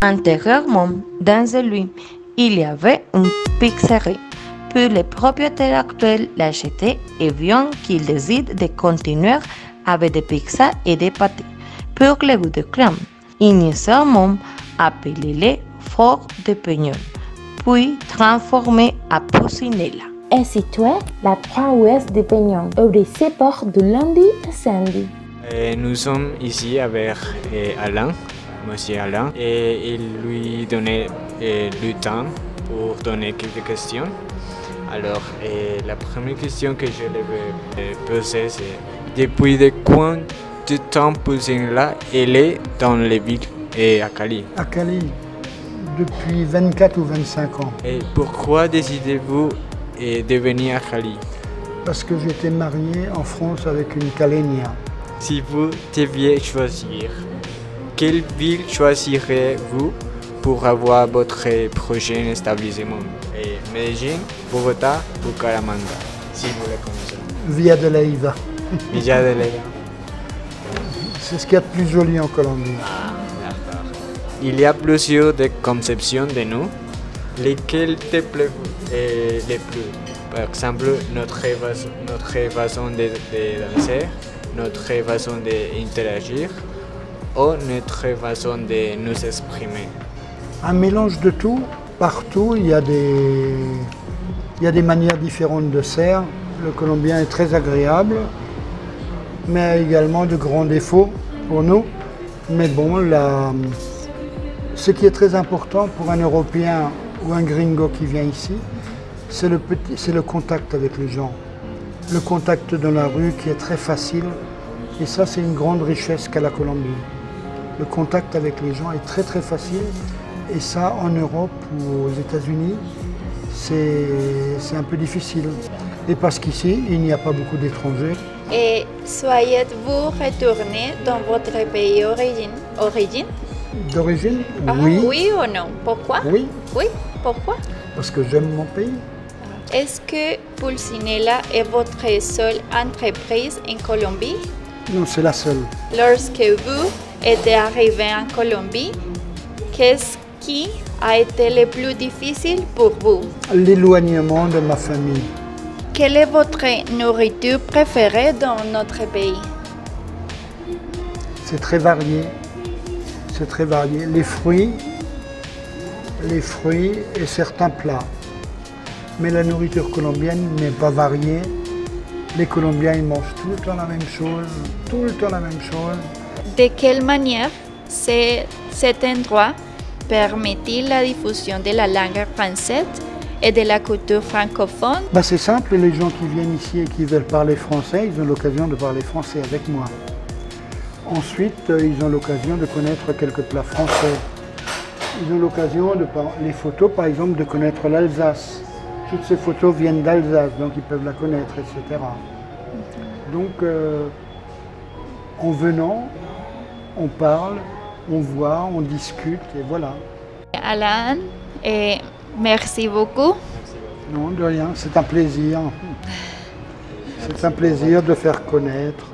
Antérieurement, dans celui, il y avait une pizzerie. Puis le propriétaire actuel l'a acheté et vient qu'il décide de continuer avec des pizzas et des pâtés pour le goût de crème. Initialement appelé-les Fort de Peñol, puis transformé à Pucinella. Est situé la 3 ouest de Peñol, au seaport de Lundi à Sandy. Nous sommes ici avec Alain, monsieur Alain, et il lui donnait du temps pour donner quelques questions. Alors, la première question que je vais poser, c'est depuis de combien de temps Pucinella elle est dans les villes et à Cali? À Cali, depuis 24 ou 25 ans. Et pourquoi décidez-vous de venir à Cali? Parce que j'étais marié en France avec une Calénia. Si vous deviez choisir, quelle ville choisirez-vous pour avoir votre prochain établissement? Medellín, Bogotá ou Bucaramanga, si vous les connaissez. Villa de Leyva. Villa de Leyva. C'est ce qu'il y a de plus joli en Colombie. Il y a plusieurs conceptions de nous. Lesquelles te plaisent les plus? Par exemple, notre façon de danser, notre façon d'interagir ou notre façon de nous exprimer. Un mélange de tout. Partout, il y a des manières différentes de faire. Le colombien est très agréable, mais a également de grands défauts pour nous. Mais bon, ce qui est très important pour un Européen ou un gringo qui vient ici, c'est le contact avec les gens. Le contact dans la rue qui est très facile. Et ça, c'est une grande richesse qu'a la Colombie. Le contact avec les gens est très très facile. Et ça, en Europe ou aux États-Unis, c'est un peu difficile. Et parce qu'ici, il n'y a pas beaucoup d'étrangers. Et soyez-vous retourné dans votre pays d'origine? D'origine? Oui. Oui ou non? Pourquoi? Oui. Oui, pourquoi? Parce que j'aime mon pays. Est-ce que Pucinella est votre seule entreprise en Colombie? Non, c'est la seule. Lorsque vous êtes arrivé en Colombie, qu'est-ce qui a été le plus difficile pour vous? L'éloignement de ma famille. Quelle est votre nourriture préférée dans notre pays? C'est très varié. C'est très varié. Les fruits et certains plats. Mais la nourriture colombienne n'est pas variée. Les Colombiens, ils mangent tout le temps la même chose, tout le temps la même chose. De quelle manière cet endroit permet-il la diffusion de la langue française et de la culture francophone? C'est simple, les gens qui viennent ici et qui veulent parler français, ils ont l'occasion de parler français avec moi. Ensuite, ils ont l'occasion de connaître quelques plats français. Ils ont l'occasion, les photos par exemple, de connaître l'Alsace. Toutes ces photos viennent d'Alsace, donc ils peuvent la connaître, etc. Donc, en venant, on parle, on voit, on discute, et voilà. Alain, merci beaucoup. Non, de rien, c'est un plaisir. C'est un plaisir de faire connaître.